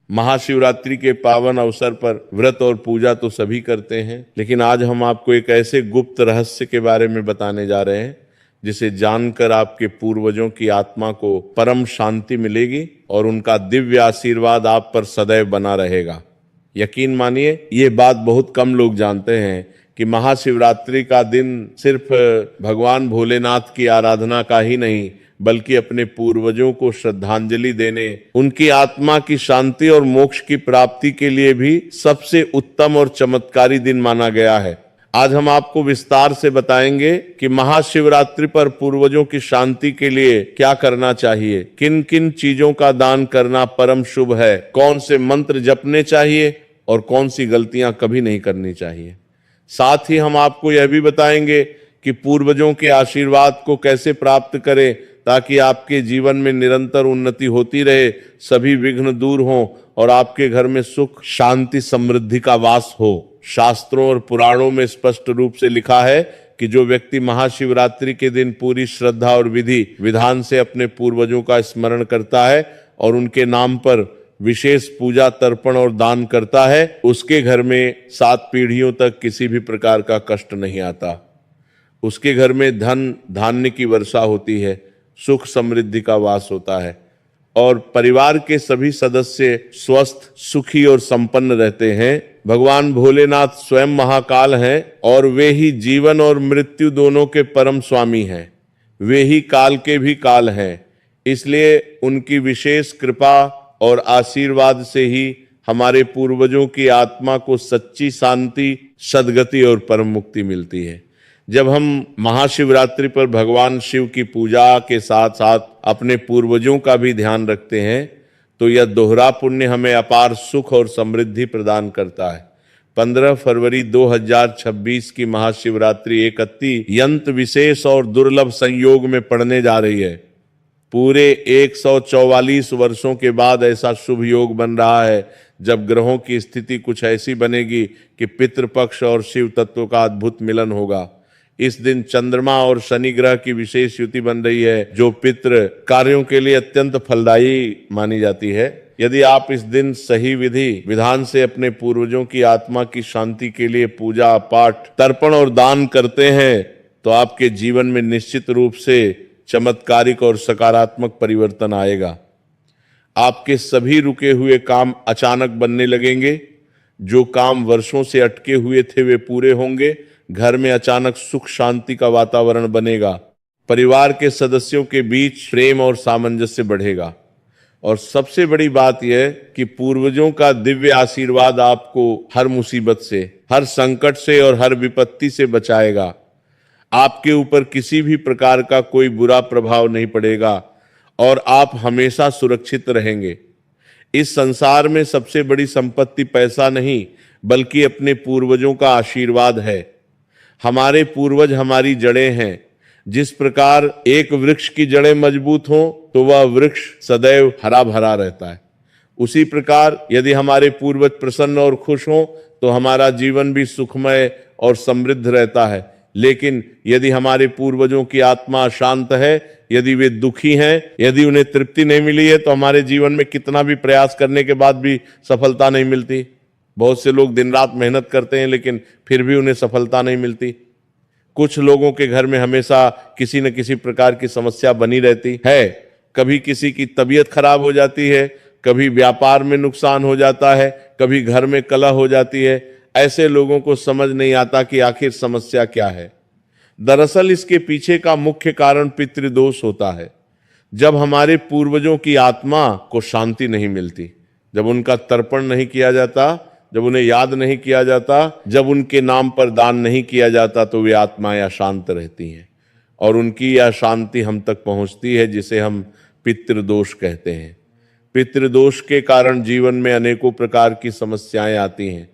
महाशिवरात्रि के पावन अवसर पर व्रत और पूजा तो सभी करते हैं, लेकिन आज हम आपको एक ऐसे गुप्त रहस्य के बारे में बताने जा रहे हैं जिसे जानकर आपके पूर्वजों की आत्मा को परम शांति मिलेगी और उनका दिव्य आशीर्वाद आप पर सदैव बना रहेगा। यकीन मानिए, ये बात बहुत कम लोग जानते हैं कि महाशिवरात्रि का दिन सिर्फ भगवान भोलेनाथ की आराधना का ही नहीं, बल्कि अपने पूर्वजों को श्रद्धांजलि देने, उनकी आत्मा की शांति और मोक्ष की प्राप्ति के लिए भी सबसे उत्तम और चमत्कारी दिन माना गया है। आज हम आपको विस्तार से बताएंगे कि महाशिवरात्रि पर पूर्वजों की शांति के लिए क्या करना चाहिए, किन किन चीजों का दान करना परम शुभ है, कौन से मंत्र जपने चाहिए और कौन सी गलतियां कभी नहीं करनी चाहिए। साथ ही हम आपको यह भी बताएंगे कि पूर्वजों के आशीर्वाद को कैसे प्राप्त करें ताकि आपके जीवन में निरंतर उन्नति होती रहे, सभी विघ्न दूर हों और आपके घर में सुख, शांति, समृद्धि का वास हो। शास्त्रों और पुराणों में स्पष्ट रूप से लिखा है कि जो व्यक्ति महाशिवरात्रि के दिन पूरी श्रद्धा और विधि विधान से अपने पूर्वजों का स्मरण करता है और उनके नाम पर विशेष पूजा, तर्पण और दान करता है, उसके घर में 7 पीढ़ियों तक किसी भी प्रकार का कष्ट नहीं आता। उसके घर में धन धान्य की वर्षा होती है, सुख समृद्धि का वास होता है और परिवार के सभी सदस्य स्वस्थ, सुखी और संपन्न रहते हैं। भगवान भोलेनाथ स्वयं महाकाल हैं और वे ही जीवन और मृत्यु दोनों के परम स्वामी हैं। वे ही काल के भी काल हैं, इसलिए उनकी विशेष कृपा और आशीर्वाद से ही हमारे पूर्वजों की आत्मा को सच्ची शांति, सद्गति और परम मुक्ति मिलती है। जब हम महाशिवरात्रि पर भगवान शिव की पूजा के साथ साथ अपने पूर्वजों का भी ध्यान रखते हैं तो यह दोहरा पुण्य हमें अपार सुख और समृद्धि प्रदान करता है। 15 फरवरी 2026 की महाशिवरात्रि एक अत्यंत विशेष और दुर्लभ संयोग में पड़ने जा रही है। पूरे 144 वर्षों के बाद ऐसा शुभ योग बन रहा है जब ग्रहों की स्थिति कुछ ऐसी बनेगी कि पितृपक्ष और शिव तत्व का अद्भुत मिलन होगा। इस दिन चंद्रमा और शनि ग्रह की विशेष युति बन रही है जो पितृ कार्यों के लिए अत्यंत फलदायी मानी जाती है। यदि आप इस दिन सही विधि विधान से अपने पूर्वजों की आत्मा की शांति के लिए पूजा, पाठ, तर्पण और दान करते हैं तो आपके जीवन में निश्चित रूप से चमत्कारिक और सकारात्मक परिवर्तन आएगा। आपके सभी रुके हुए काम अचानक बनने लगेंगे। जो काम वर्षों से अटके हुए थे वे पूरे होंगे। घर में अचानक सुख शांति का वातावरण बनेगा। परिवार के सदस्यों के बीच प्रेम और सामंजस्य बढ़ेगा और सबसे बड़ी बात यह कि पूर्वजों का दिव्य आशीर्वाद आपको हर मुसीबत से, हर संकट से और हर विपत्ति से बचाएगा। आपके ऊपर किसी भी प्रकार का कोई बुरा प्रभाव नहीं पड़ेगा और आप हमेशा सुरक्षित रहेंगे। इस संसार में सबसे बड़ी संपत्ति पैसा नहीं बल्कि अपने पूर्वजों का आशीर्वाद है। हमारे पूर्वज हमारी जड़ें हैं। जिस प्रकार एक वृक्ष की जड़ें मजबूत हों तो वह वृक्ष सदैव हरा भरा रहता है, उसी प्रकार यदि हमारे पूर्वज प्रसन्न और खुश हों तो हमारा जीवन भी सुखमय और समृद्ध रहता है। लेकिन यदि हमारे पूर्वजों की आत्मा शांत है, यदि वे दुखी हैं, यदि उन्हें तृप्ति नहीं मिली है तो हमारे जीवन में कितना भी प्रयास करने के बाद भी सफलता नहीं मिलती। बहुत से लोग दिन रात मेहनत करते हैं लेकिन फिर भी उन्हें सफलता नहीं मिलती। कुछ लोगों के घर में हमेशा किसी न किसी प्रकार की समस्या बनी रहती है। कभी किसी की तबीयत खराब हो जाती है, कभी व्यापार में नुकसान हो जाता है, कभी घर में कलह हो जाती है। ऐसे लोगों को समझ नहीं आता कि आखिर समस्या क्या है। दरअसल इसके पीछे का मुख्य कारण पितृदोष होता है। जब हमारे पूर्वजों की आत्मा को शांति नहीं मिलती, जब उनका तर्पण नहीं किया जाता, जब उन्हें याद नहीं किया जाता, जब उनके नाम पर दान नहीं किया जाता तो वे आत्माएं अशांत रहती हैं और उनकी यह शांति हम तक पहुंचती है जिसे हम पितृदोष कहते हैं। पितृदोष के कारण जीवन में अनेकों प्रकार की समस्याएं आती हैं।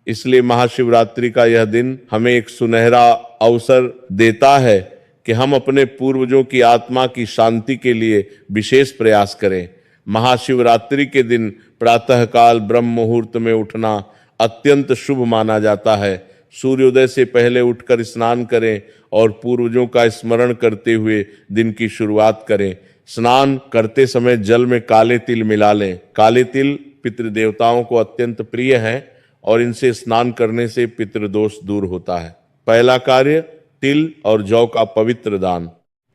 इसलिए महाशिवरात्रि का यह दिन हमें एक सुनहरा अवसर देता है कि हम अपने पूर्वजों की आत्मा की शांति के लिए विशेष प्रयास करें। महाशिवरात्रि के दिन प्रातःकाल ब्रह्म मुहूर्त में उठना अत्यंत शुभ माना जाता है। सूर्योदय से पहले उठकर स्नान करें और पूर्वजों का स्मरण करते हुए दिन की शुरुआत करें। स्नान करते समय जल में काले तिल मिला लें। काले तिल पितृदेवताओं को अत्यंत प्रिय हैं और इनसे स्नान करने से पितृदोष दूर होता है। पहला कार्य, तिल और जौ का पवित्र दान।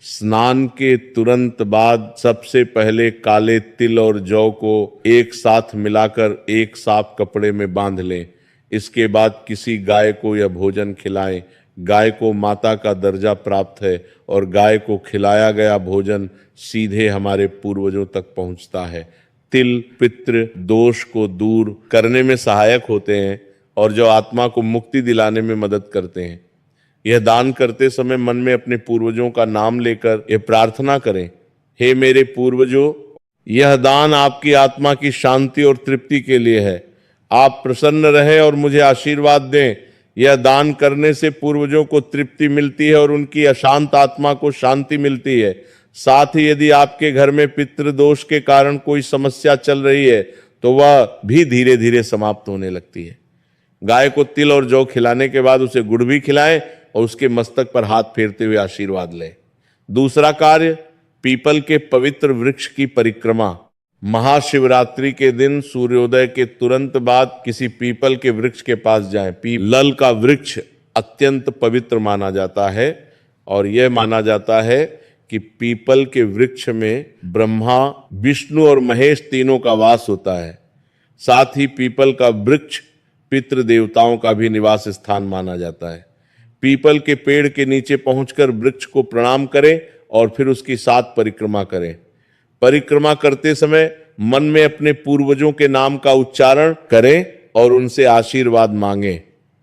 स्नान के तुरंत बाद सबसे पहले काले तिल और जौ को एक साथ मिलाकर एक साफ कपड़े में बांध लें। इसके बाद किसी गाय को यह भोजन खिलाएं। गाय को माता का दर्जा प्राप्त है और गाय को खिलाया गया भोजन सीधे हमारे पूर्वजों तक पहुंचता है। तिल पितृ दोष को दूर करने में सहायक होते हैं और जो आत्मा को मुक्ति दिलाने में मदद करते हैं। यह दान करते समय मन में अपने पूर्वजों का नाम लेकर यह प्रार्थना करें, हे मेरे पूर्वजों, यह दान आपकी आत्मा की शांति और तृप्ति के लिए है। आप प्रसन्न रहे और मुझे आशीर्वाद दें। यह दान करने से पूर्वजों को तृप्ति मिलती है और उनकी अशांत आत्मा को शांति मिलती है। साथ ही यदि आपके घर में पितृदोष के कारण कोई समस्या चल रही है तो वह भी धीरे धीरे समाप्त होने लगती है। गाय को तिल और जौ खिलाने के बाद उसे गुड़ भी खिलाएं और उसके मस्तक पर हाथ फेरते हुए आशीर्वाद लें। दूसरा कार्य, पीपल के पवित्र वृक्ष की परिक्रमा। महाशिवरात्रि के दिन सूर्योदय के तुरंत बाद किसी पीपल के वृक्ष के पास जाएं। पीपल का वृक्ष अत्यंत पवित्र माना जाता है और यह माना जाता है कि पीपल के वृक्ष में ब्रह्मा, विष्णु और महेश तीनों का वास होता है। साथ ही पीपल का वृक्ष पितृ देवताओं का भी निवास स्थान माना जाता है। पीपल के पेड़ के नीचे पहुंचकर वृक्ष को प्रणाम करें और फिर उसकी 7 परिक्रमा करें। परिक्रमा करते समय मन में अपने पूर्वजों के नाम का उच्चारण करें और उनसे आशीर्वाद मांगें।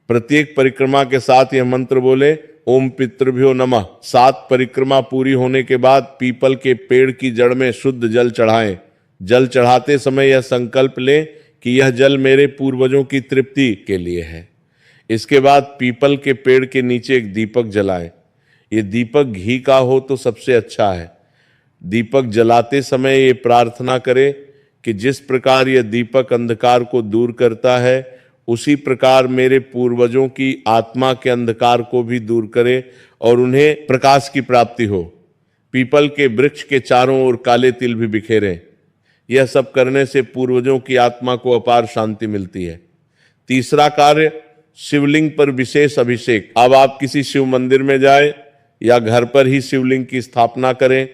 प्रत्येक परिक्रमा के साथ यह मंत्र बोले, ओम पितृभ्यो नमः। 7 परिक्रमा पूरी होने के बाद पीपल के पेड़ की जड़ में शुद्ध जल चढ़ाएं। जल चढ़ाते समय यह संकल्प लें कि यह जल मेरे पूर्वजों की तृप्ति के लिए है। इसके बाद पीपल के पेड़ के नीचे एक दीपक जलाएं। ये दीपक घी का हो तो सबसे अच्छा है। दीपक जलाते समय ये प्रार्थना करें कि जिस प्रकार यह दीपक अंधकार को दूर करता है उसी प्रकार मेरे पूर्वजों की आत्मा के अंधकार को भी दूर करे और उन्हें प्रकाश की प्राप्ति हो। पीपल के वृक्ष के चारों ओर काले तिल भी बिखेरें। यह सब करने से पूर्वजों की आत्मा को अपार शांति मिलती है। तीसरा कार्य, शिवलिंग पर विशेष अभिषेक। अब आप किसी शिव मंदिर में जाए या घर पर ही शिवलिंग की स्थापना करें।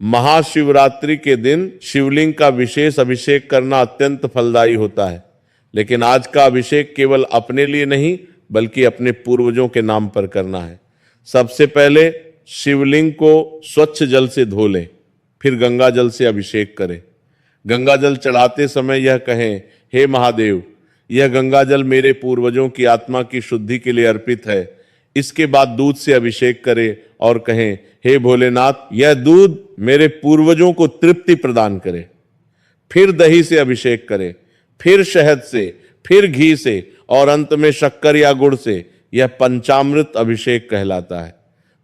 महाशिवरात्रि के दिन शिवलिंग का विशेष अभिषेक करना अत्यंत फलदायी होता है। लेकिन आज का अभिषेक केवल अपने लिए नहीं बल्कि अपने पूर्वजों के नाम पर करना है। सबसे पहले शिवलिंग को स्वच्छ जल से धो लें, फिर गंगा जल से अभिषेक करें। गंगा जल चढ़ाते समय यह कहें, हे महादेव, यह गंगा जल मेरे पूर्वजों की आत्मा की शुद्धि के लिए अर्पित है। इसके बाद दूध से अभिषेक करें और कहें, हे भोलेनाथ, यह दूध मेरे पूर्वजों को तृप्ति प्रदान करे। फिर दही से अभिषेक करें, फिर शहद से, फिर घी से और अंत में शक्कर या गुड़ से। यह पंचामृत अभिषेक कहलाता है।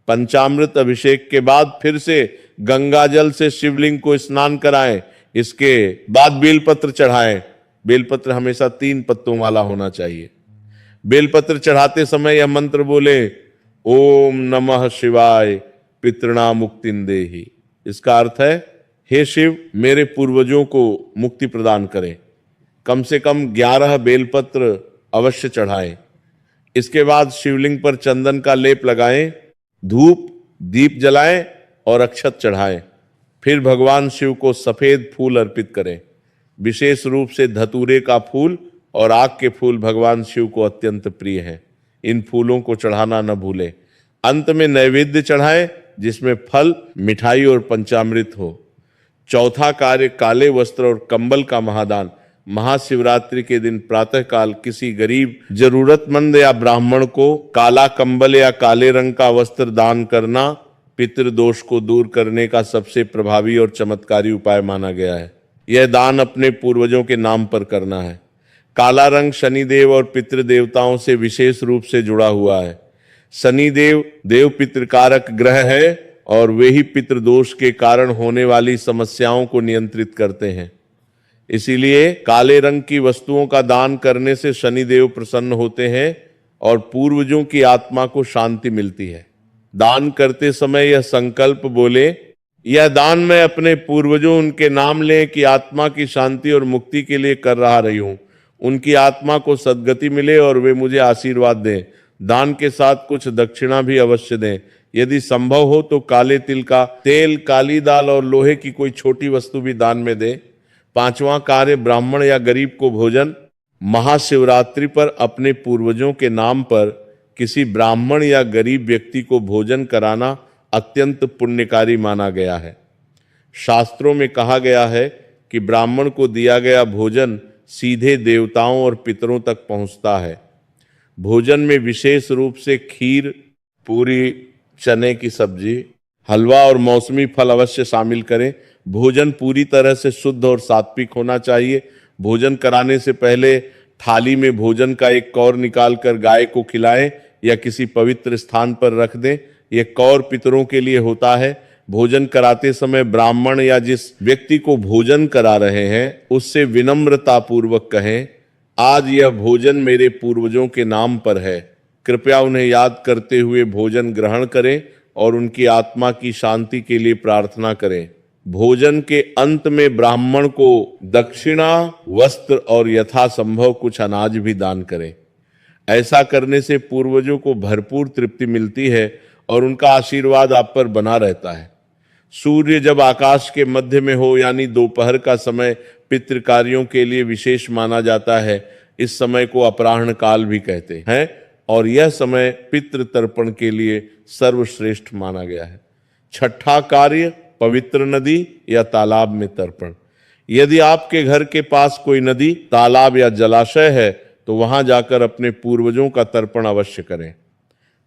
पंचामृत अभिषेक के बाद फिर से गंगा जल से शिवलिंग को स्नान कराएं। इसके बाद बेलपत्र चढ़ाएं। बेलपत्र हमेशा 3 पत्तों वाला होना चाहिए। बेलपत्र चढ़ाते समय यह मंत्र बोले, ओम नमः शिवाय पितृणा मुक्तिं देहि। इसका अर्थ है, हे शिव, मेरे पूर्वजों को मुक्ति प्रदान करें। कम से कम 11 बेलपत्र अवश्य चढ़ाएं। इसके बाद शिवलिंग पर चंदन का लेप लगाएं, धूप दीप जलाएं और अक्षत चढ़ाएं। फिर भगवान शिव को सफेद फूल अर्पित करें। विशेष रूप से धतूरे का फूल और आग के फूल भगवान शिव को अत्यंत प्रिय हैं। इन फूलों को चढ़ाना न भूलें। अंत में नैवेद्य चढ़ाएं जिसमें फल, मिठाई और पंचामृत हो। चौथा कार्य, काले वस्त्र और कंबल का महादान। महाशिवरात्रि के दिन प्रातःकाल किसी गरीब, जरूरतमंद या ब्राह्मण को काला कंबल या काले रंग का वस्त्र दान करना पितृदोष को दूर करने का सबसे प्रभावी और चमत्कारी उपाय माना गया है। यह दान अपने पूर्वजों के नाम पर करना है। काला रंग शनिदेव और पितृ देवताओं से विशेष रूप से जुड़ा हुआ है। शनिदेव देव पितृकारक ग्रह है और वे ही पितृदोष के कारण होने वाली समस्याओं को नियंत्रित करते हैं। इसीलिए काले रंग की वस्तुओं का दान करने से शनिदेव प्रसन्न होते हैं और पूर्वजों की आत्मा को शांति मिलती है। दान करते समय यह संकल्प बोले, यह दान मैं अपने पूर्वजों उनके नाम लें कि आत्मा की शांति और मुक्ति के लिए कर रहा रही हूं। उनकी आत्मा को सद्गति मिले और वे मुझे आशीर्वाद दें। दान के साथ कुछ दक्षिणा भी अवश्य दें। यदि संभव हो तो काले तिल का तेल, काली दाल और लोहे की कोई छोटी वस्तु भी दान में दें। पांचवां कार्य, ब्राह्मण या गरीब को भोजन। महाशिवरात्रि पर अपने पूर्वजों के नाम पर किसी ब्राह्मण या गरीब व्यक्ति को भोजन कराना अत्यंत पुण्यकारी माना गया है। शास्त्रों में कहा गया है कि ब्राह्मण को दिया गया भोजन सीधे देवताओं और पितरों तक पहुंचता है। भोजन में विशेष रूप से खीर, पूरी, चने की सब्जी, हलवा और मौसमी फल अवश्य शामिल करें। भोजन पूरी तरह से शुद्ध और सात्विक होना चाहिए। भोजन कराने से पहले थाली में भोजन का एक कौर निकालकर गाय को खिलाएं या किसी पवित्र स्थान पर रख दें। यह कौर पितरों के लिए होता है। भोजन कराते समय ब्राह्मण या जिस व्यक्ति को भोजन करा रहे हैं उससे विनम्रता पूर्वक कहें, आज यह भोजन मेरे पूर्वजों के नाम पर है, कृपया उन्हें याद करते हुए भोजन ग्रहण करें और उनकी आत्मा की शांति के लिए प्रार्थना करें। भोजन के अंत में ब्राह्मण को दक्षिणा, वस्त्र और यथासंभव कुछ अनाज भी दान करें। ऐसा करने से पूर्वजों को भरपूर तृप्ति मिलती है और उनका आशीर्वाद आप पर बना रहता है। सूर्य जब आकाश के मध्य में हो यानी दोपहर का समय पितृ कार्यों के लिए विशेष माना जाता है। इस समय को अपराह्न काल भी कहते हैं और यह समय पितृ तर्पण के लिए सर्वश्रेष्ठ माना गया है। छठा कार्य, पवित्र नदी या तालाब में तर्पण। यदि आपके घर के पास कोई नदी, तालाब या जलाशय है तो वहां जाकर अपने पूर्वजों का तर्पण अवश्य करें।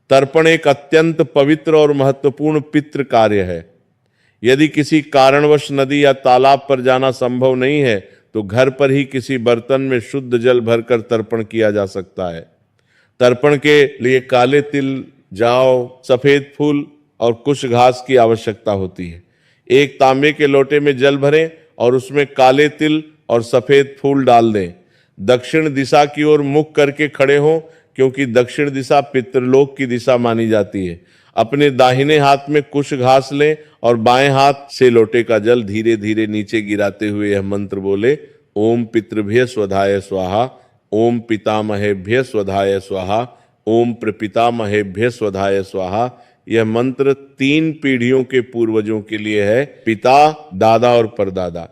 तर्पण एक अत्यंत पवित्र और महत्वपूर्ण पितृ कार्य है। यदि किसी कारणवश नदी या तालाब पर जाना संभव नहीं है तो घर पर ही किसी बर्तन में शुद्ध जल भरकर तर्पण किया जा सकता है। तर्पण के लिए काले तिल, जौ, सफेद फूल और कुश घास की आवश्यकता होती है। एक तांबे के लोटे में जल भरें और उसमें काले तिल और सफेद फूल डाल दें। दक्षिण दिशा की ओर मुख करके खड़े हों क्योंकि दक्षिण दिशा पितृलोक की दिशा मानी जाती है। अपने दाहिने हाथ में कुश घास लें और बाएं हाथ से लोटे का जल धीरे धीरे नीचे गिराते हुए यह मंत्र बोले, ओम पितृभ्य स्वधाय स्वाहा, ओम पितामहेभ्य स्वधाय स्वाहा, ओम प्रपितामहेभ्य स्वधाय स्वाहा। यह मंत्र 3 पीढ़ियों के पूर्वजों के लिए है, पिता, दादा और परदादा।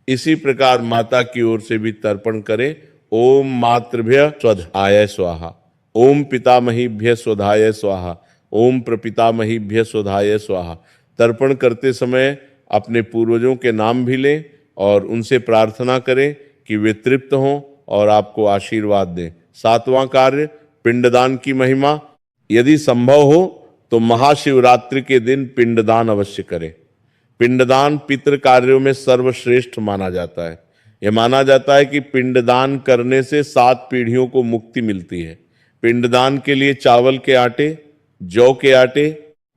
इसी प्रकार माता की ओर से भी तर्पण करें। ओम मातृभ्य स्वधाय स्वाहा, ओम पितामहीभ्य स्वधाय स्वाहा, ओम प्रपितामहीभ्य स्वधाय स्वाहा। तर्पण करते समय अपने पूर्वजों के नाम भी लें और उनसे प्रार्थना करें कि वे तृप्त हों और आपको आशीर्वाद दें। 7वां कार्य, पिंडदान की महिमा। यदि संभव हो तो महाशिवरात्रि के दिन पिंडदान अवश्य करें। पिंडदान पितृ कार्यों में सर्वश्रेष्ठ माना जाता है। यह माना जाता है कि पिंडदान करने से 7 पीढ़ियों को मुक्ति मिलती है। पिंडदान के लिए चावल के आटे, जौ के आटे,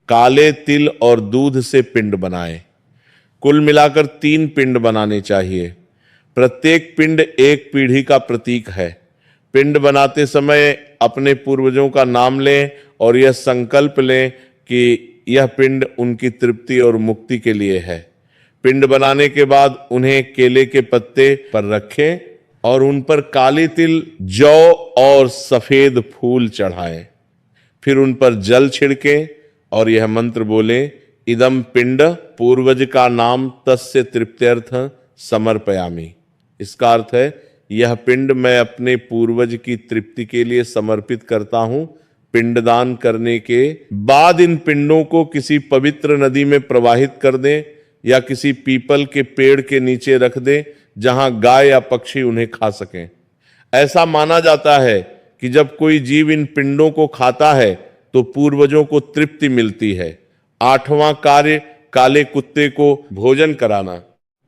काले तिल और दूध से पिंड बनाएं। कुल मिलाकर 3 पिंड बनाने चाहिए। प्रत्येक पिंड एक पीढ़ी का प्रतीक है। पिंड बनाते समय अपने पूर्वजों का नाम लें और यह संकल्प लें कि यह पिंड उनकी तृप्ति और मुक्ति के लिए है। पिंड बनाने के बाद उन्हें केले के पत्ते पर रखें और उन पर काले तिल, जौ और सफेद फूल चढ़ाएं। फिर उन पर जल छिड़कें और यह मंत्र बोलें, इदम पिंड पूर्वज का नाम तस्य तृप्त्यर्थ समर्पयामि। इसका अर्थ है, यह पिंड मैं अपने पूर्वज की तृप्ति के लिए समर्पित करता हूं। पिंडदान करने के बाद इन पिंडों को किसी पवित्र नदी में प्रवाहित कर दें या किसी पीपल के पेड़ के नीचे रख दें जहां गाय या पक्षी उन्हें खा सकें। ऐसा माना जाता है कि जब कोई जीव इन पिंडों को खाता है तो पूर्वजों को तृप्ति मिलती है। 8वां कार्य, काले कुत्ते को भोजन कराना।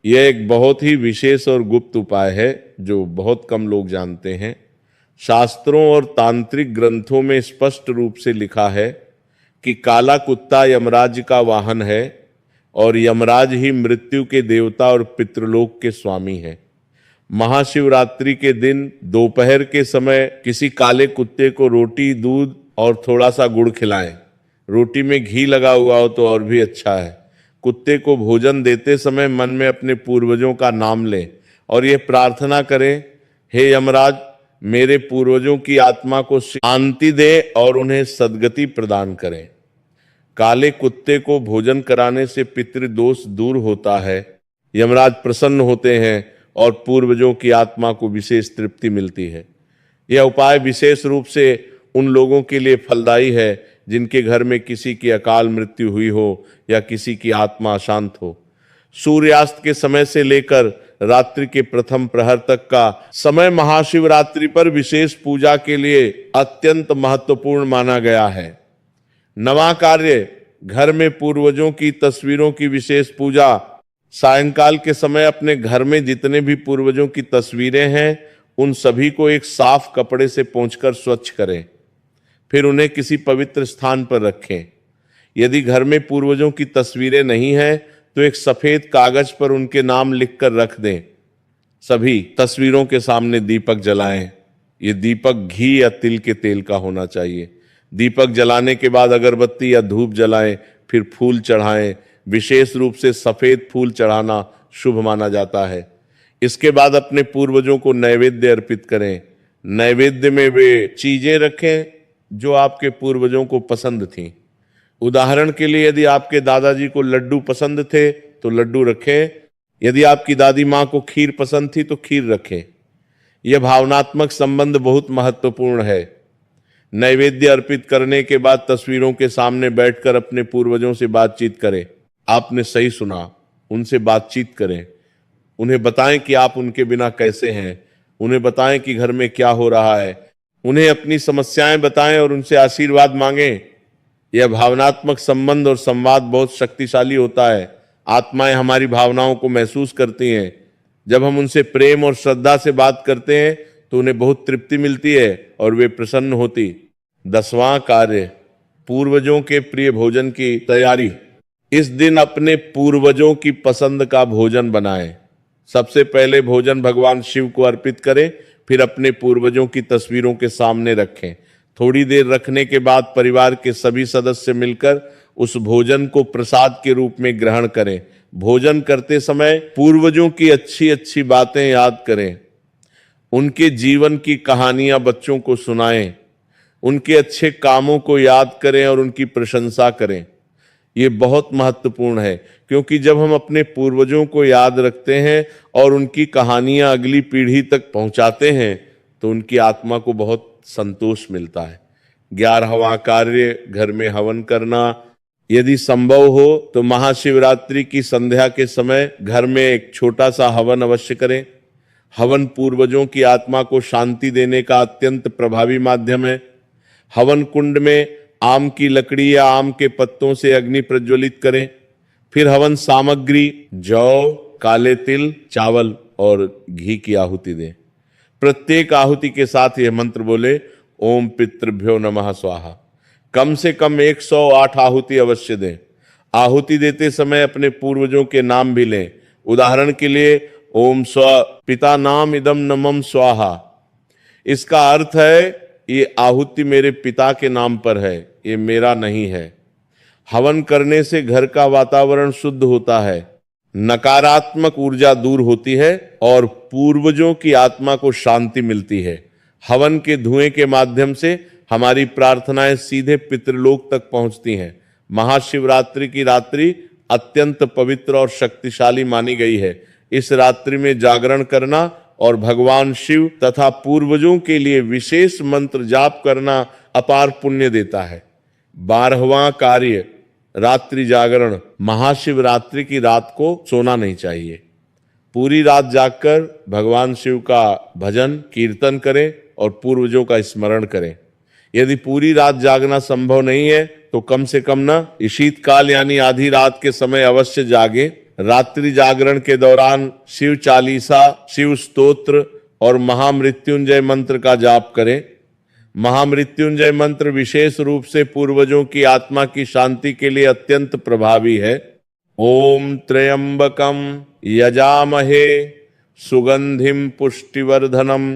यह एक बहुत ही विशेष और गुप्त उपाय है जो बहुत कम लोग जानते हैं। शास्त्रों और तांत्रिक ग्रंथों में स्पष्ट रूप से लिखा है कि काला कुत्ता यमराज का वाहन है और यमराज ही मृत्यु के देवता और पितृलोक के स्वामी हैं। महाशिवरात्रि के दिन दोपहर के समय किसी काले कुत्ते को रोटी, दूध और थोड़ा सा गुड़ खिलाएं। रोटी में घी लगा हुआ हो तो और भी अच्छा है। कुत्ते को भोजन देते समय मन में अपने पूर्वजों का नाम लें और ये प्रार्थना करें, हे यमराज, मेरे पूर्वजों की आत्मा को शांति दे और उन्हें सद्गति प्रदान करें। काले कुत्ते को भोजन कराने से पितृदोष दूर होता है, यमराज प्रसन्न होते हैं और पूर्वजों की आत्मा को विशेष तृप्ति मिलती है। यह उपाय विशेष रूप से उन लोगों के लिए फलदायी है जिनके घर में किसी की अकाल मृत्यु हुई हो या किसी की आत्मा अशांत हो। सूर्यास्त के समय से लेकर रात्रि के प्रथम प्रहर तक का समय महाशिवरात्रि पर विशेष पूजा के लिए अत्यंत महत्वपूर्ण माना गया है। नवा कार्य, घर में पूर्वजों की तस्वीरों की विशेष पूजा। सायंकाल के समय अपने घर में जितने भी पूर्वजों की तस्वीरें हैं उन सभी को एक साफ कपड़े से पोंछकर स्वच्छ करें, फिर उन्हें किसी पवित्र स्थान पर रखें। यदि घर में पूर्वजों की तस्वीरें नहीं हैं तो एक सफेद कागज पर उनके नाम लिखकर रख दें। सभी तस्वीरों के सामने दीपक जलाएं। ये दीपक घी या तिल के तेल का होना चाहिए। दीपक जलाने के बाद अगरबत्ती या धूप जलाएं, फिर फूल चढ़ाएं। विशेष रूप से सफेद फूल चढ़ाना शुभ माना जाता है। इसके बाद अपने पूर्वजों को नैवेद्य अर्पित करें। नैवेद्य में वे चीजें रखें जो आपके पूर्वजों को पसंद थीं। उदाहरण के लिए, यदि आपके दादाजी को लड्डू पसंद थे तो लड्डू रखें, यदि आपकी दादी माँ को खीर पसंद थी तो खीर रखें। यह भावनात्मक संबंध बहुत महत्वपूर्ण है। नैवेद्य अर्पित करने के बाद तस्वीरों के सामने बैठकर अपने पूर्वजों से बातचीत करें। आपने सही सुना, उनसे बातचीत करें। उन्हें बताएं कि आप उनके बिना कैसे हैं। उन्हें बताएं कि घर में क्या हो रहा है। उन्हें अपनी समस्याएं बताएं और उनसे आशीर्वाद मांगें। यह भावनात्मक संबंध और संवाद बहुत शक्तिशाली होता है। आत्माएं हमारी भावनाओं को महसूस करती हैं। जब हम उनसे प्रेम और श्रद्धा से बात करते हैं तो उन्हें बहुत तृप्ति मिलती है और वे प्रसन्न होती। 10वां कार्य, पूर्वजों के प्रिय भोजन की तैयारी। इस दिन अपने पूर्वजों की पसंद का भोजन बनाएं। सबसे पहले भोजन भगवान शिव को अर्पित करें, फिर अपने पूर्वजों की तस्वीरों के सामने रखें। थोड़ी देर रखने के बाद परिवार के सभी सदस्य मिलकर उस भोजन को प्रसाद के रूप में ग्रहण करें। भोजन करते समय पूर्वजों की अच्छी अच्छी बातें याद करें। उनके जीवन की कहानियां बच्चों को सुनाएं। उनके अच्छे कामों को याद करें और उनकी प्रशंसा करें। ये बहुत महत्वपूर्ण है, क्योंकि जब हम अपने पूर्वजों को याद रखते हैं और उनकी कहानियां अगली पीढ़ी तक पहुंचाते हैं तो उनकी आत्मा को बहुत संतोष मिलता है। 11वां कार्य, घर में हवन करना। यदि संभव हो तो महाशिवरात्रि की संध्या के समय घर में एक छोटा सा हवन अवश्य करें। हवन पूर्वजों की आत्मा को शांति देने का अत्यंत प्रभावी माध्यम है। हवन कुंड में आम की लकड़ी या आम के पत्तों से अग्नि प्रज्वलित करें। फिर हवन सामग्री जौ, काले तिल, चावल और घी की आहुति दें। प्रत्येक आहुति के साथ यह मंत्र बोले, ओम पितृभ्यो नमः स्वाहा। कम से कम 108 आहुति अवश्य दें। आहुति देते समय अपने पूर्वजों के नाम भी लें। उदाहरण के लिए, ओम स्व पिता नाम इदम नमम स्वाहा। इसका अर्थ है ये आहुति मेरे पिता के नाम पर है, ये मेरा नहीं है। हवन करने से घर का वातावरण शुद्ध होता है, नकारात्मक ऊर्जा दूर होती है और पूर्वजों की आत्मा को शांति मिलती है। हवन के धुएं के माध्यम से हमारी प्रार्थनाएं सीधे पितृलोक तक पहुंचती हैं। महाशिवरात्रि की रात्रि अत्यंत पवित्र और शक्तिशाली मानी गई है। इस रात्रि में जागरण करना और भगवान शिव तथा पूर्वजों के लिए विशेष मंत्र जाप करना अपार पुण्य देता है। 12वां कार्य, रात्रि जागरण। महाशिवरात्रि की रात को सोना नहीं चाहिए। पूरी रात जागकर भगवान शिव का भजन कीर्तन करें और पूर्वजों का स्मरण करें। यदि पूरी रात जागना संभव नहीं है तो कम से कम न शीतकाल यानी आधी रात के समय अवश्य जागे। रात्रि जागरण के दौरान शिव चालीसा, शिव स्तोत्र और महामृत्युंजय मंत्र का जाप करें। महामृत्युंजय मंत्र विशेष रूप से पूर्वजों की आत्मा की शांति के लिए अत्यंत प्रभावी है। ओम त्र्यंबकम यजामहे सुगंधिम पुष्टिवर्धनम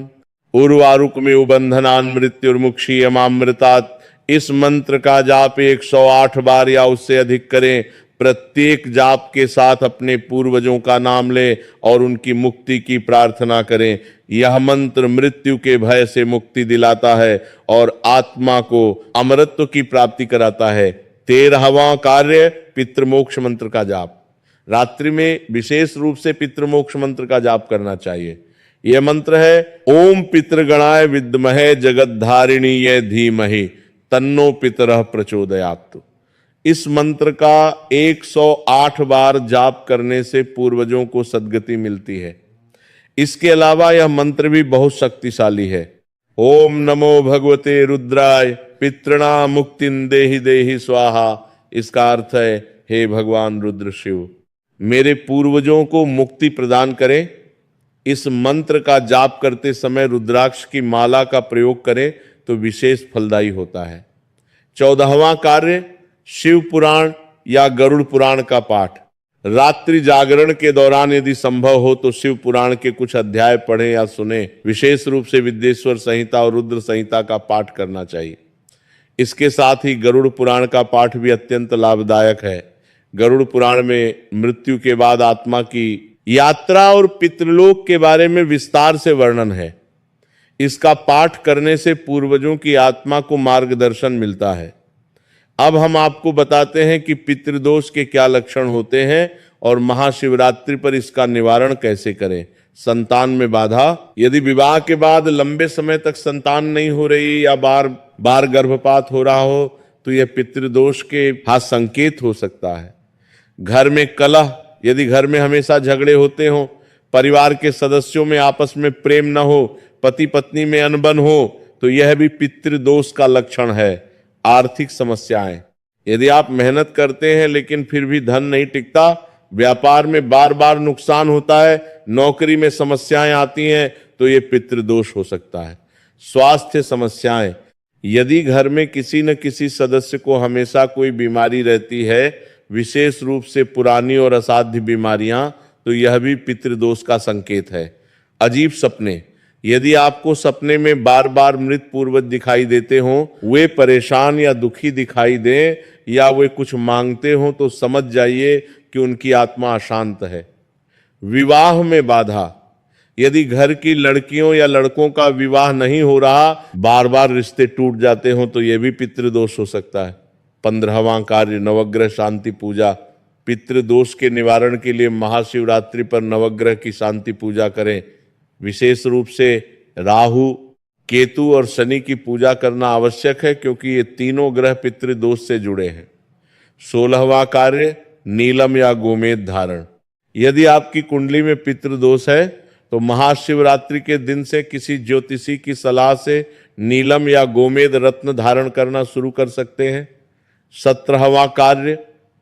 उर्वारुकमिव बंधनान् मृत्युर्मुक्षीयमामृतात्। इस मंत्र का जाप 108 बार या उससे अधिक करें। प्रत्येक जाप के साथ अपने पूर्वजों का नाम लें और उनकी मुक्ति की प्रार्थना करें। यह मंत्र मृत्यु के भय से मुक्ति दिलाता है और आत्मा को अमरत्व की प्राप्ति कराता है। 13वां कार्य पितृमोक्ष मंत्र का जाप। रात्रि में विशेष रूप से पितृमोक्ष मंत्र का जाप करना चाहिए। यह मंत्र है ओम पितृगणाय विद्महे जगद्धारिणीय धीमहि तन्नो पितरः प्रचोदयात्। इस मंत्र का 108 बार जाप करने से पूर्वजों को सद्गति मिलती है। इसके अलावा यह मंत्र भी बहुत शक्तिशाली है। ओम नमो भगवते रुद्राय पितृणा मुक्तिं देहि देहि स्वाहा। इसका अर्थ है हे भगवान रुद्र शिव, मेरे पूर्वजों को मुक्ति प्रदान करें। इस मंत्र का जाप करते समय रुद्राक्ष की माला का प्रयोग करें तो विशेष फलदायी होता है। 14वां कार्य शिव पुराण या गरुड़ पुराण का पाठ। रात्रि जागरण के दौरान यदि संभव हो तो शिव पुराण के कुछ अध्याय पढ़ें या सुने। विशेष रूप से विद्येश्वर संहिता और रुद्र संहिता का पाठ करना चाहिए। इसके साथ ही गरुड़ पुराण का पाठ भी अत्यंत लाभदायक है। गरुड़ पुराण में मृत्यु के बाद आत्मा की यात्रा और पितृलोक के बारे में विस्तार से वर्णन है। इसका पाठ करने से पूर्वजों की आत्मा को मार्गदर्शन मिलता है। अब हम आपको बताते हैं कि पितृदोष के क्या लक्षण होते हैं और महाशिवरात्रि पर इसका निवारण कैसे करें। संतान में बाधा। यदि विवाह के बाद लंबे समय तक संतान नहीं हो रही या बार बार गर्भपात हो रहा हो तो यह पितृदोष के संकेत हो सकता है। घर में कलह। यदि घर में हमेशा झगड़े होते हो, परिवार के सदस्यों में आपस में प्रेम न हो, पति पत्नी में अनबन हो तो यह भी पितृदोष का लक्षण है। आर्थिक समस्याएं। यदि आप मेहनत करते हैं लेकिन फिर भी धन नहीं टिकता, व्यापार में बार बार नुकसान होता है, नौकरी में समस्याएं आती हैं तो यह पितृदोष हो सकता है। स्वास्थ्य समस्याएं। यदि घर में किसी न किसी सदस्य को हमेशा कोई बीमारी रहती है, विशेष रूप से पुरानी और असाध्य बीमारियां, तो यह भी पितृदोष का संकेत है। अजीब सपने। यदि आपको सपने में बार बार मृत पूर्वज दिखाई देते हों, वे परेशान या दुखी दिखाई दें या वे कुछ मांगते हों तो समझ जाइए कि उनकी आत्मा अशांत है। विवाह में बाधा। यदि घर की लड़कियों या लड़कों का विवाह नहीं हो रहा, बार बार रिश्ते टूट जाते हों तो यह भी पितृदोष हो सकता है। 15वां कार्य नवग्रह शांति पूजा। पितृदोष के निवारण के लिए महाशिवरात्रि पर नवग्रह की शांति पूजा करें। विशेष रूप से राहु, केतु और शनि की पूजा करना आवश्यक है क्योंकि ये तीनों ग्रह पितृदोष से जुड़े हैं। 16वां कार्य नीलम या गोमेद धारण। यदि आपकी कुंडली में पितृदोष है तो महाशिवरात्रि के दिन से किसी ज्योतिषी की सलाह से नीलम या गोमेद रत्न धारण करना शुरू कर सकते हैं। 17वां कार्य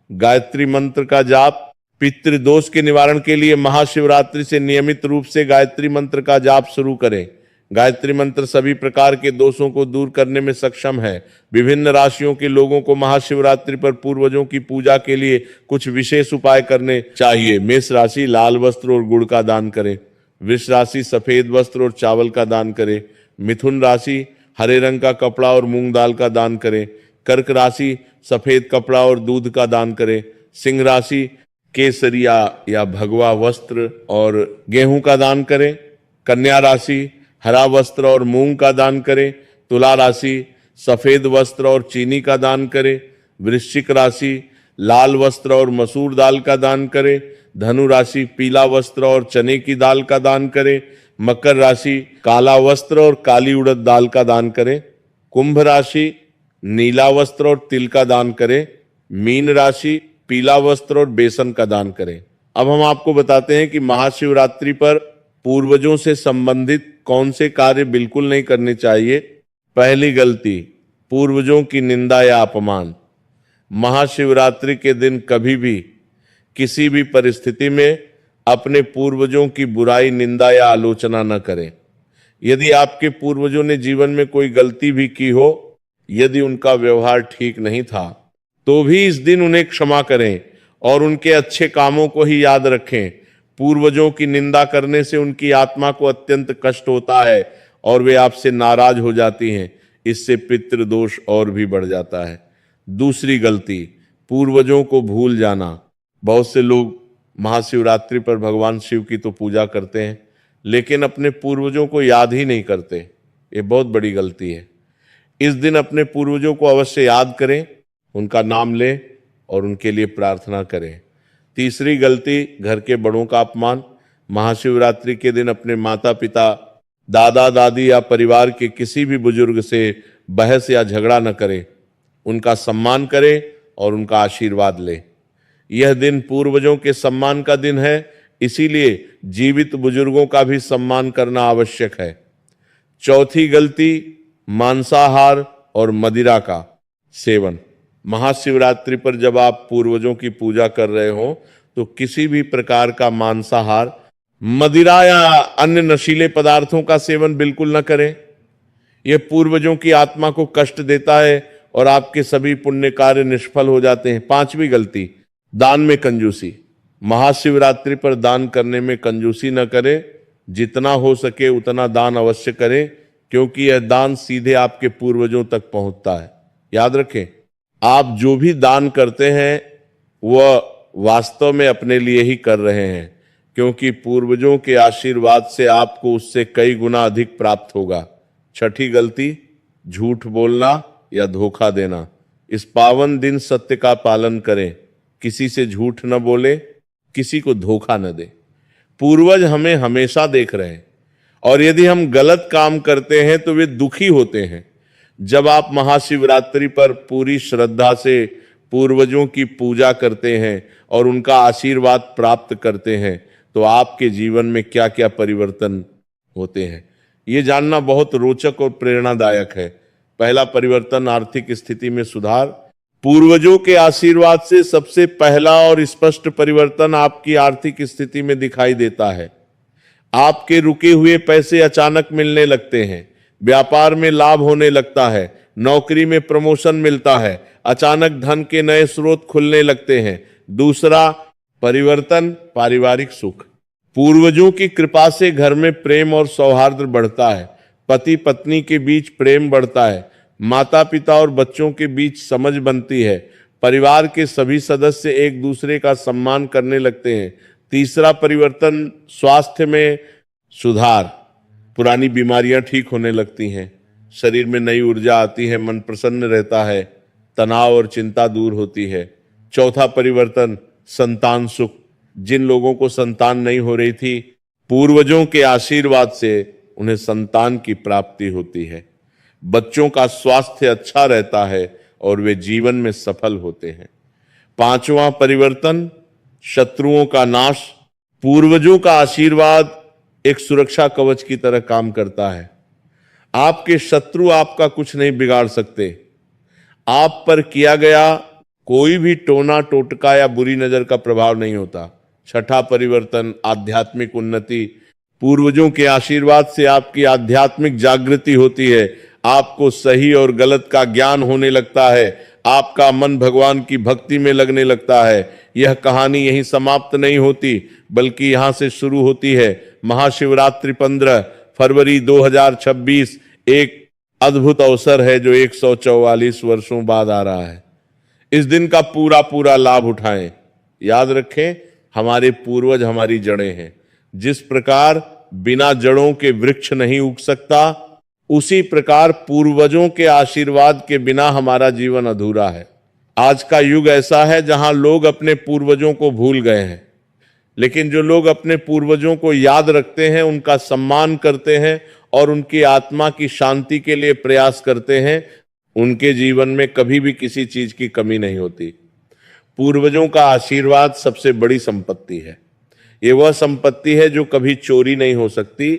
गायत्री मंत्र का जाप। पितृदोष के निवारण के लिए महाशिवरात्रि से नियमित रूप से गायत्री मंत्र का जाप शुरू करें। गायत्री मंत्र सभी प्रकार के दोषों को दूर करने में सक्षम है। विभिन्न राशियों के लोगों को महाशिवरात्रि पर पूर्वजों की पूजा के लिए कुछ विशेष उपाय करने चाहिए। मेष राशि लाल वस्त्र और गुड़ का दान करें। वृष राशि सफेद वस्त्र और चावल का दान करें। मिथुन राशि हरे रंग का कपड़ा और मूंग दाल का दान करें। कर्क राशि सफेद कपड़ा और दूध का दान करें। सिंह राशि केसरिया या भगवा वस्त्र और गेहूं का दान करें। कन्या राशि हरा वस्त्र और मूंग का दान करें। तुला राशि सफेद वस्त्र और चीनी का दान करें। वृश्चिक राशि लाल वस्त्र और मसूर दाल का दान करें। धनु राशि पीला वस्त्र और चने की दाल का दान करें। मकर राशि काला वस्त्र और काली उड़द दाल का दान करें। कुंभ राशि नीला वस्त्र और तिल का दान करें। मीन राशि पीला वस्त्र और बेसन का दान करें। अब हम आपको बताते हैं कि महाशिवरात्रि पर पूर्वजों से संबंधित कौन से कार्य बिल्कुल नहीं करने चाहिए। पहली गलती, पूर्वजों की निंदा या अपमान। महाशिवरात्रि के दिन कभी भी किसी भी परिस्थिति में अपने पूर्वजों की बुराई, निंदा या आलोचना न करें। यदि आपके पूर्वजों ने जीवन में कोई गलती भी की हो, यदि उनका व्यवहार ठीक नहीं था, तो भी इस दिन उन्हें क्षमा करें और उनके अच्छे कामों को ही याद रखें। पूर्वजों की निंदा करने से उनकी आत्मा को अत्यंत कष्ट होता है और वे आपसे नाराज हो जाती हैं। इससे पितृदोष और भी बढ़ जाता है। दूसरी गलती, पूर्वजों को भूल जाना। बहुत से लोग महाशिवरात्रि पर भगवान शिव की तो पूजा करते हैं, लेकिन अपने पूर्वजों को याद ही नहीं करते। ये बहुत बड़ी गलती है। इस दिन अपने पूर्वजों को अवश्य याद करें, उनका नाम लें और उनके लिए प्रार्थना करें। तीसरी गलती, घर के बड़ों का अपमान। महाशिवरात्रि के दिन अपने माता पिता, दादा दादी या परिवार के किसी भी बुजुर्ग से बहस या झगड़ा न करें, उनका सम्मान करें और उनका आशीर्वाद लें। यह दिन पूर्वजों के सम्मान का दिन है, इसीलिए जीवित बुजुर्गों का भी सम्मान करना आवश्यक है। चौथी गलती, मांसाहार और मदिरा का सेवन। महाशिवरात्रि पर जब आप पूर्वजों की पूजा कर रहे हो तो किसी भी प्रकार का मांसाहार, मदिरा या अन्य नशीले पदार्थों का सेवन बिल्कुल न करें। यह पूर्वजों की आत्मा को कष्ट देता है और आपके सभी पुण्य कार्य निष्फल हो जाते हैं। पांचवी गलती, दान में कंजूसी। महाशिवरात्रि पर दान करने में कंजूसी न करें। जितना हो सके उतना दान अवश्य करें, क्योंकि यह दान सीधे आपके पूर्वजों तक पहुंचता है। याद रखें, आप जो भी दान करते हैं वह वास्तव में अपने लिए ही कर रहे हैं, क्योंकि पूर्वजों के आशीर्वाद से आपको उससे कई गुना अधिक प्राप्त होगा। छठी गलती, झूठ बोलना या धोखा देना। इस पावन दिन सत्य का पालन करें, किसी से झूठ न बोले, किसी को धोखा न दे। पूर्वज हमें हमेशा देख रहे हैं और यदि हम गलत काम करते हैं तो वे दुखी होते हैं। जब आप महाशिवरात्रि पर पूरी श्रद्धा से पूर्वजों की पूजा करते हैं और उनका आशीर्वाद प्राप्त करते हैं तो आपके जीवन में क्या क्या परिवर्तन होते हैं, ये जानना बहुत रोचक और प्रेरणादायक है। पहला परिवर्तन, आर्थिक स्थिति में सुधार। पूर्वजों के आशीर्वाद से सबसे पहला और स्पष्ट परिवर्तन आपकी आर्थिक स्थिति में दिखाई देता है। आपके रुके हुए पैसे अचानक मिलने लगते हैं, व्यापार में लाभ होने लगता है, नौकरी में प्रमोशन मिलता है, अचानक धन के नए स्रोत खुलने लगते हैं। दूसरा परिवर्तन, पारिवारिक सुख। पूर्वजों की कृपा से घर में प्रेम और सौहार्द बढ़ता है, पति पत्नी के बीच प्रेम बढ़ता है, माता पिता और बच्चों के बीच समझ बनती है, परिवार के सभी सदस्य एक दूसरे का सम्मान करने लगते हैं। तीसरा परिवर्तन, स्वास्थ्य में सुधार। पुरानी बीमारियां ठीक होने लगती हैं, शरीर में नई ऊर्जा आती है, मन प्रसन्न रहता है, तनाव और चिंता दूर होती है। चौथा परिवर्तन, संतान सुख। जिन लोगों को संतान नहीं हो रही थी, पूर्वजों के आशीर्वाद से उन्हें संतान की प्राप्ति होती है। बच्चों का स्वास्थ्य अच्छा रहता है और वे जीवन में सफल होते हैं। पांचवा परिवर्तन, शत्रुओं का नाश। पूर्वजों का आशीर्वाद एक सुरक्षा कवच की तरह काम करता है। आपके शत्रु आपका कुछ नहीं बिगाड़ सकते। आप पर किया गया कोई भी टोना टोटका या बुरी नजर का प्रभाव नहीं होता। छठा परिवर्तन, आध्यात्मिक उन्नति। पूर्वजों के आशीर्वाद से आपकी आध्यात्मिक जागृति होती है, आपको सही और गलत का ज्ञान होने लगता है, आपका मन भगवान की भक्ति में लगने लगता है। यह कहानी यहीं समाप्त नहीं होती, बल्कि यहां से शुरू होती है। महाशिवरात्रि 15 फरवरी 2026 एक अद्भुत अवसर है जो 144 वर्षों बाद आ रहा है। इस दिन का पूरा पूरा लाभ उठाएं। याद रखें, हमारे पूर्वज हमारी जड़ें हैं। जिस प्रकार बिना जड़ों के वृक्ष नहीं उग सकता, उसी प्रकार पूर्वजों के आशीर्वाद के बिना हमारा जीवन अधूरा है। आज का युग ऐसा है जहां लोग अपने पूर्वजों को भूल गए हैं, लेकिन जो लोग अपने पूर्वजों को याद रखते हैं, उनका सम्मान करते हैं और उनकी आत्मा की शांति के लिए प्रयास करते हैं, उनके जीवन में कभी भी किसी चीज की कमी नहीं होती। पूर्वजों का आशीर्वाद सबसे बड़ी संपत्ति है। ये वह संपत्ति है जो कभी चोरी नहीं हो सकती,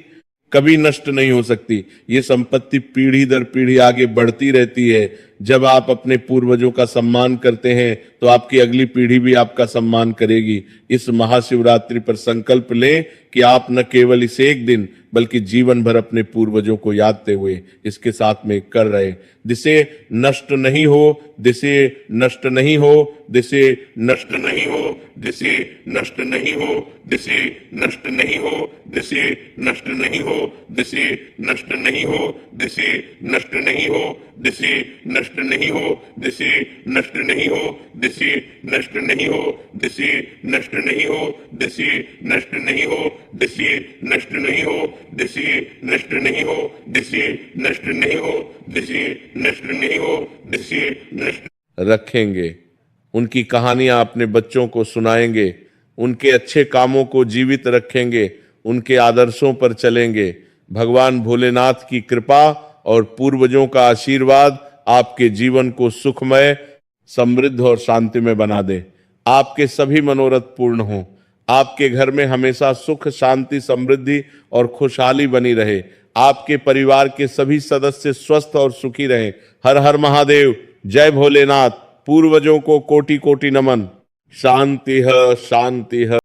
कभी नष्ट नहीं हो सकती। ये संपत्ति पीढ़ी दर पीढ़ी आगे बढ़ती रहती है। जब आप अपने पूर्वजों का सम्मान करते हैं तो आपकी अगली पीढ़ी भी आपका सम्मान करेगी। इस महाशिवरात्रि पर संकल्प लें कि आप न केवल इस एक दिन बल्कि जीवन भर अपने पूर्वजों को यादते हुए इसके साथ में कर रहे। दिसे नष्ट नहीं हो, दिसे नष्ट नहीं हो, दिसे नष्ट नहीं हो, दिसे नष्ट नहीं हो, दिसे नष्ट नहीं हो, दिसे नष्ट नहीं हो, दिसे नष्ट नहीं हो, दिसे नष्ट नहीं हो, दिसे नष्ट नष्ट नहीं हो, दिशे नष्ट नहीं हो, दिशे नष्ट नहीं हो, दिशे नष्ट नहीं हो, दिशे नष्ट नहीं हो, दिशे नष्ट नहीं हो, दिशे नष्ट नहीं हो, दिशे नष्ट नहीं हो, दिशे नष्ट नहीं हो, दिशे नष्ट रखेंगे। उनकी कहानियां अपने बच्चों को सुनाएंगे, उनके अच्छे कामों को जीवित रखेंगे, उनके आदर्शों पर चलेंगे। भगवान भोलेनाथ की कृपा और पूर्वजों का आशीर्वाद आपके जीवन को सुखमय, समृद्ध और शांतिमय बना दे। आपके सभी मनोरथ पूर्ण हों। आपके घर में हमेशा सुख, शांति, समृद्धि और खुशहाली बनी रहे। आपके परिवार के सभी सदस्य स्वस्थ और सुखी रहें। हर हर महादेव। जय भोलेनाथ। पूर्वजों को कोटि कोटि नमन। शांति है, शांति है।